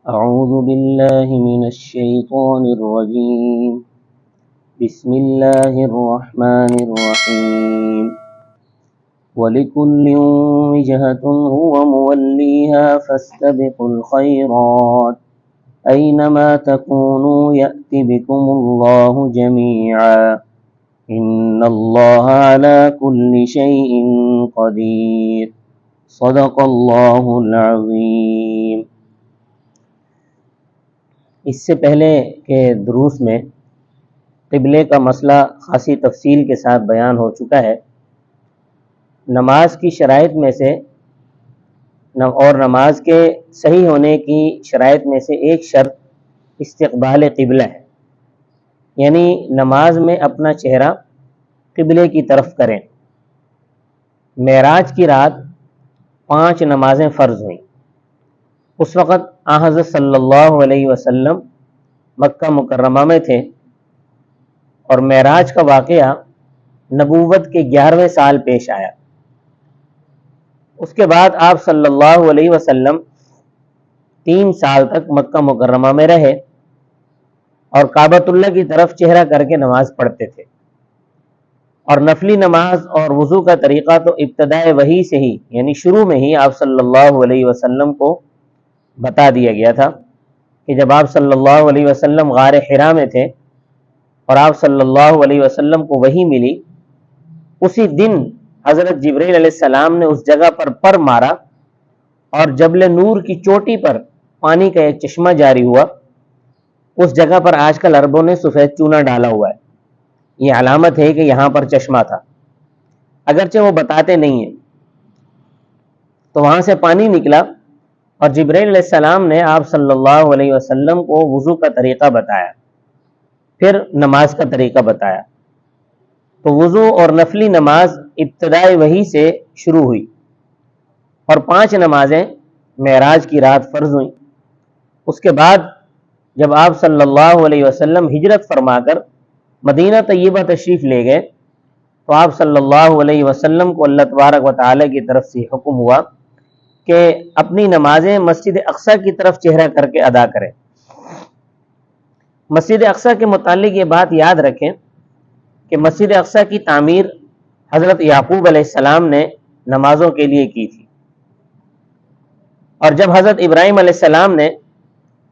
أعوذ بالله من الشيطان الرجيم بسم الله الرحمن الرحيم ولكل وجهة هو موليها فاستبقوا الخيرات أينما تكونوا يأت بكم الله جميعا إن الله على كل شيء قدير صدق الله العظيم۔ اس سے پہلے کے دروس میں قبلے کا مسئلہ خاصی تفصیل کے ساتھ بیان ہو چکا ہے۔ نماز کی شرائط میں سے اور نماز کے صحیح ہونے کی شرائط میں سے ایک شرط استقبال قبلہ ہے، یعنی نماز میں اپنا چہرہ قبلے کی طرف کریں۔ معراج کی رات 5 نمازیں فرض ہوئیں۔ اس وقت حضرت صلی اللہ علیہ وسلم مکہ مکرمہ میں تھے اور معراج کا واقعہ نبوت کے 11ویں سال پیش آیا۔ اس کے بعد آپ صلی اللہ علیہ وسلم 3 سال تک مکہ مکرمہ میں رہے اور کعبۃ اللہ کی طرف چہرہ کر کے نماز پڑھتے تھے، اور نفلی نماز اور وضو کا طریقہ تو ابتدائے وحی سے ہی، یعنی شروع میں ہی آپ صلی اللہ علیہ وسلم کو بتا دیا گیا تھا کہ جب آپ صلی اللہ علیہ وسلم غار حرا میں تھے اور آپ صلی اللہ علیہ وسلم کو وحی ملی، اسی دن حضرت جبرائیل علیہ السلام نے اس جگہ پر مارا اور جبل نور کی چوٹی پر پانی کا ایک چشمہ جاری ہوا۔ اس جگہ پر آج کل عربوں نے سفید چونا ڈالا ہوا ہے، یہ علامت ہے کہ یہاں پر چشمہ تھا، اگرچہ وہ بتاتے نہیں ہیں۔ تو وہاں سے پانی نکلا اور جبرائیل علیہ السلام نے آپ صلی اللہ علیہ وسلم کو وضو کا طریقہ بتایا، پھر نماز کا طریقہ بتایا۔ تو وضو اور نفلی نماز ابتدائی وحی سے شروع ہوئی اور 5 نمازیں معراج کی رات فرض ہوئیں۔ اس کے بعد جب آپ صلی اللہ علیہ وسلم ہجرت فرما کر مدینہ طیبہ تشریف لے گئے تو آپ صلی اللہ علیہ وسلم کو اللہ تبارک و تعالی کی طرف سے حکم ہوا کہ اپنی نمازیں مسجد اقصی کی طرف چہرہ کر کے ادا کریں۔ مسجد اقصی کے متعلق یہ بات یاد رکھیں کہ مسجد اقصی کی تعمیر حضرت یعقوب علیہ السلام نے نمازوں کے لیے کی تھی، اور جب حضرت ابراہیم علیہ السلام نے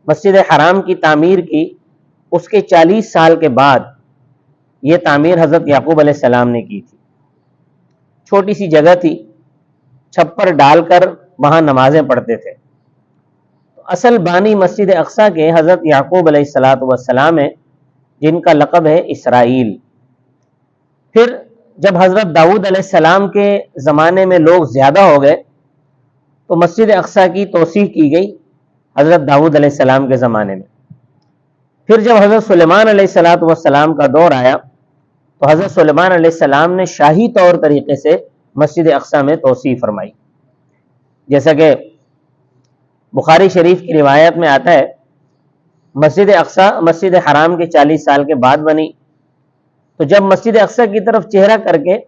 مسجد حرام کی تعمیر کی، اس کے 40 سال کے بعد یہ تعمیر حضرت یعقوب علیہ السلام نے کی تھی۔ چھوٹی سی جگہ تھی، چھپر ڈال کر وہاں نمازیں پڑھتے تھے۔ اصل بانی مسجد اقصی کے حضرت یعقوب علیہ السلام ہیں، جن کا لقب ہے اسرائیل۔ پھر جب حضرت داؤد علیہ السلام کے زمانے میں لوگ زیادہ ہو گئے تو مسجد اقصی کی توسیع کی گئی حضرت داؤد علیہ السلام کے زمانے میں۔ پھر جب حضرت سلیمان علیہ السلام کا دور آیا تو حضرت سلیمان علیہ السلام نے شاہی طور طریقے سے مسجد اقصی میں توسیع فرمائی، جیسا کہ بخاری شریف کی روایت میں آتا ہے، مسجد اقصی مسجد حرام کے 40 سال کے بعد بنی، تو جب مسجد اقصی کی طرف چہرہ کر کے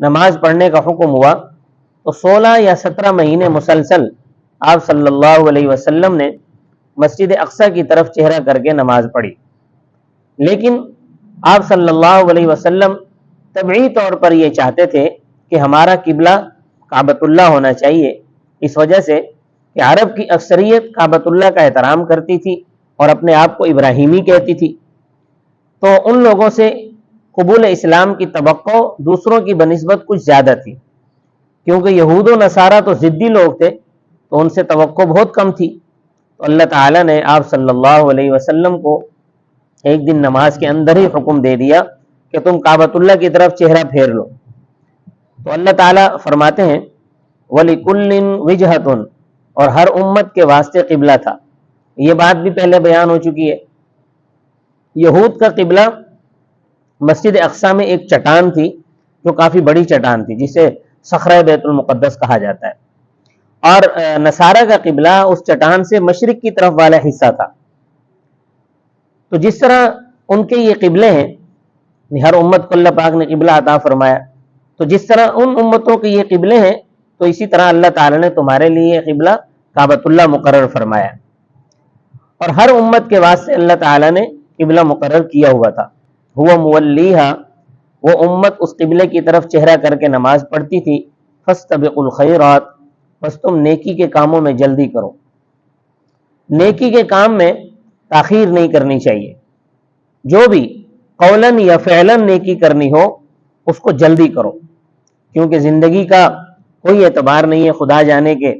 نماز پڑھنے کا حکم ہوا تو 16 یا 17 مہینے مسلسل آپ صلی اللہ علیہ وسلم نے مسجد اقصی کی طرف چہرہ کر کے نماز پڑھی۔ لیکن آپ صلی اللہ علیہ وسلم طبعی طور پر یہ چاہتے تھے کہ ہمارا قبلہ کعبۃ اللہ ہونا چاہیے، اس وجہ سے کہ عرب کی اکثریت کعبۃ اللہ کا احترام کرتی تھی اور اپنے آپ کو ابراہیمی کہتی تھی، تو ان لوگوں سے قبول اسلام کی توقع دوسروں کی بنسبت کچھ زیادہ تھی، کیونکہ یہود و نصارہ تو ضدی لوگ تھے تو ان سے توقع بہت کم تھی۔ تو اللہ تعالیٰ نے آپ صلی اللہ علیہ وسلم کو ایک دن نماز کے اندر ہی حکم دے دیا کہ تم کعبۃ اللہ کی طرف چہرہ پھیر لو۔ تو اللہ تعالیٰ فرماتے ہیں وَلِكُلٍّ وِجْهَةٌ، اور ہر امت کے واسطے قبلہ تھا۔ یہ بات بھی پہلے بیان ہو چکی ہے۔ یہود کا قبلہ مسجد اقصی میں ایک چٹان تھی جو کافی بڑی چٹان تھی، جسے صخرہ بیت المقدس کہا جاتا ہے، اور نصارہ کا قبلہ اس چٹان سے مشرق کی طرف والا حصہ تھا۔ تو جس طرح ان کے یہ قبلے ہیں، ہر امت کو اللہ پاک نے قبلہ عطا فرمایا، تو جس طرح ان امتوں کے یہ قبلے ہیں تو اسی طرح اللہ تعالیٰ نے تمہارے لیے یہ قبلہ کعبۃ اللہ مقرر فرمایا۔ اور ہر امت کے واسطے اللہ تعالیٰ نے قبلہ مقرر کیا ہوا تھا. ہوا مولیہا، وہ امت اس قبلے کی طرف چہرہ کر کے نماز پڑھتی تھی. فاستبقوا الخیرات، بس تم نیکی کے کاموں میں جلدی کرو. نیکی کے کام میں تاخیر نہیں کرنی چاہیے. جو بھی قولاً یا فعلاً نیکی کرنی ہو اس کو جلدی کرو، کیونکہ زندگی کا کوئی اعتبار نہیں ہے. خدا جانے کے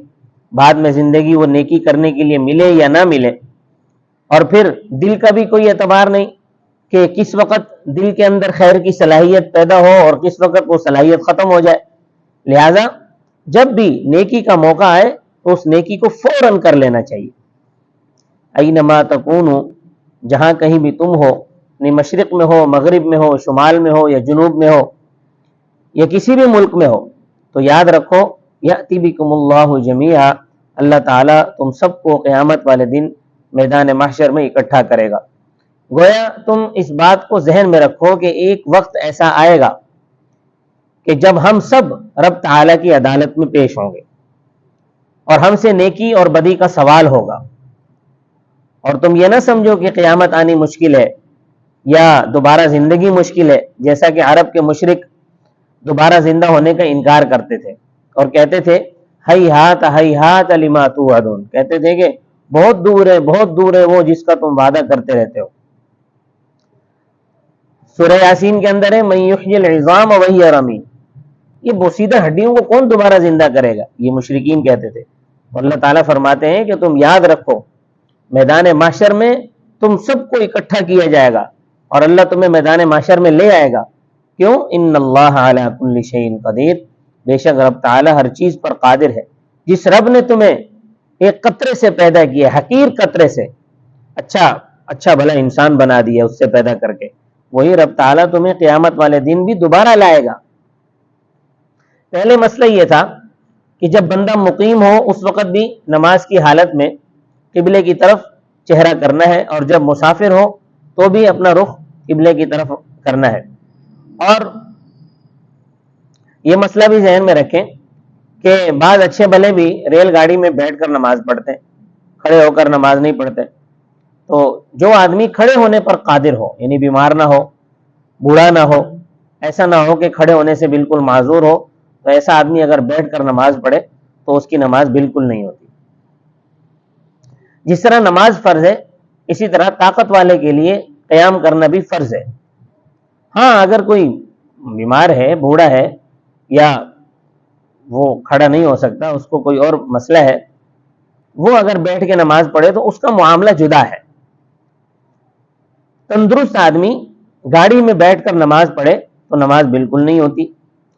بعد میں زندگی وہ نیکی کرنے کے لیے ملے یا نہ ملے، اور پھر دل کا بھی کوئی اعتبار نہیں کہ کس وقت دل کے اندر خیر کی صلاحیت پیدا ہو اور کس وقت وہ صلاحیت ختم ہو جائے. لہذا جب بھی نیکی کا موقع آئے تو اس نیکی کو فوراً کر لینا چاہیے. اینما تکونوا، جہاں کہیں بھی تم ہو، مشرق میں ہو، مغرب میں ہو، شمال میں ہو یا جنوب میں ہو یا کسی بھی ملک میں ہو، تو یاد رکھو یأتی بکم اللہ جمیعا، اللہ تعالیٰ تم سب کو قیامت والے دن میدان محشر میں اکٹھا کرے گا. گویا تم اس بات کو ذہن میں رکھو کہ ایک وقت ایسا آئے گا کہ جب ہم سب رب تعالیٰ کی عدالت میں پیش ہوں گے اور ہم سے نیکی اور بدی کا سوال ہوگا. اور تم یہ نہ سمجھو کہ قیامت آنی مشکل ہے یا دوبارہ زندگی مشکل ہے، جیسا کہ عرب کے مشرک دوبارہ زندہ ہونے کا انکار کرتے تھے اور کہتے تھے ہیہات لما توعدون، کہتے تھے کہ بہت دور ہے، بہت دور ہے وہ جس کا تم وعدہ کرتے رہتے ہو. سورہ یاسین کے اندر ہے من یحیی العظام وہی رمیم، یہ بوسیدہ ہڈیوں کو کون دوبارہ زندہ کرے گا، یہ مشرکین کہتے تھے. اور اللہ تعالیٰ فرماتے ہیں کہ تم یاد رکھو میدان محشر میں تم سب کو اکٹھا کیا جائے گا اور اللہ تمہیں میدان محشر میں لے آئے گا. کیوں؟ ان اللہ علی کل شیء قدیر، بے شک رب تعالی ہر چیز پر قادر ہے. جس رب نے تمہیں ایک قطرے سے پیدا کیا، حقیر قطرے سے اچھا بھلا انسان بنا دیا اس سے پیدا کر کے، وہی رب تعالیٰ تمہیں قیامت والے دن بھی دوبارہ لائے گا. پہلے مسئلہ یہ تھا کہ جب بندہ مقیم ہو اس وقت بھی نماز کی حالت میں قبلے کی طرف چہرہ کرنا ہے، اور جب مسافر ہو تو بھی اپنا رخ قبلے کی طرف کرنا ہے. اور یہ مسئلہ بھی ذہن میں رکھیں کہ بعض اچھے بھلے بھی ریل گاڑی میں بیٹھ کر نماز پڑھتے ہیں، کھڑے ہو کر نماز نہیں پڑھتے. تو جو آدمی کھڑے ہونے پر قادر ہو، یعنی بیمار نہ ہو، بوڑھا نہ ہو، ایسا نہ ہو کہ کھڑے ہونے سے بالکل معذور ہو، تو ایسا آدمی اگر بیٹھ کر نماز پڑھے تو اس کی نماز بالکل نہیں ہوتی. جس طرح نماز فرض ہے، اسی طرح طاقت والے کے لیے قیام کرنا بھی فرض ہے. ہاں اگر کوئی بیمار ہے، بوڑھا ہے، یا وہ کھڑا نہیں ہو سکتا، اس کو کوئی اور مسئلہ ہے، وہ اگر بیٹھ کے نماز پڑھے تو اس کا معاملہ جدا ہے. تندرست آدمی گاڑی میں بیٹھ کر نماز پڑھے تو نماز بالکل نہیں ہوتی.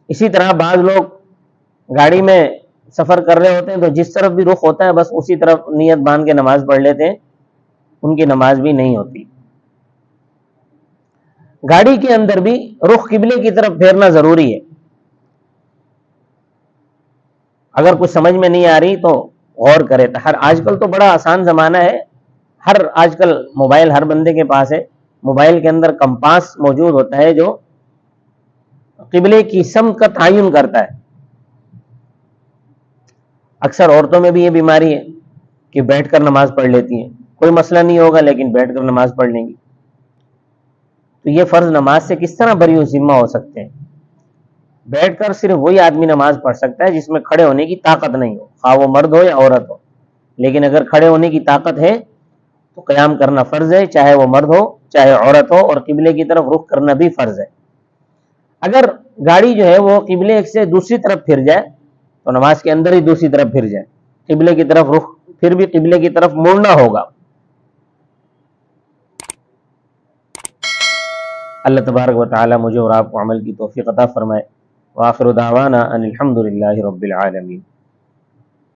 اسی طرح بعض لوگ گاڑی میں سفر کر رہے ہوتے ہیں تو جس طرف بھی رخ ہوتا ہے بس اسی طرف نیت باندھ کے نماز پڑھ لیتے ہیں، ان کی نماز بھی نہیں ہوتی. گاڑی کے اندر بھی رخ قبلے کی طرف پھیرنا ضروری ہے. اگر کچھ سمجھ میں نہیں آ رہی تو غور کرے. آج کل تو بڑا آسان زمانہ ہے، آج کل موبائل ہر بندے کے پاس ہے. موبائل کے اندر کمپاس موجود ہوتا ہے جو قبلے کی سمت کا تعین کرتا ہے. اکثر عورتوں میں بھی یہ بیماری ہے کہ بیٹھ کر نماز پڑھ لیتی ہیں، کوئی مسئلہ نہیں ہوگا لیکن بیٹھ کر نماز پڑھ لیں گی. تو یہ فرض نماز سے کس طرح بری و ذمہ ہو سکتے ہیں؟ بیٹھ کر صرف وہی آدمی نماز پڑھ سکتا ہے جس میں کھڑے ہونے کی طاقت نہیں ہو، خواہ وہ مرد ہو یا عورت ہو. لیکن اگر کھڑے ہونے کی طاقت ہے تو قیام کرنا فرض ہے، چاہے وہ مرد ہو چاہے عورت ہو، اور قبلے کی طرف رخ کرنا بھی فرض ہے. اگر گاڑی جو ہے وہ قبلے سے دوسری طرف پھر جائے تو نماز کے اندر ہی دوسری طرف پھر جائے، قبلے کی طرف رخ پھر بھی قبلے کی طرف مڑنا ہوگا. اللہ تبارک و تعالی مجھے اور آپ کو عمل کی توفیق عطا فرمائے. وآخر دعوانا ان الحمد للہ رب العالمین.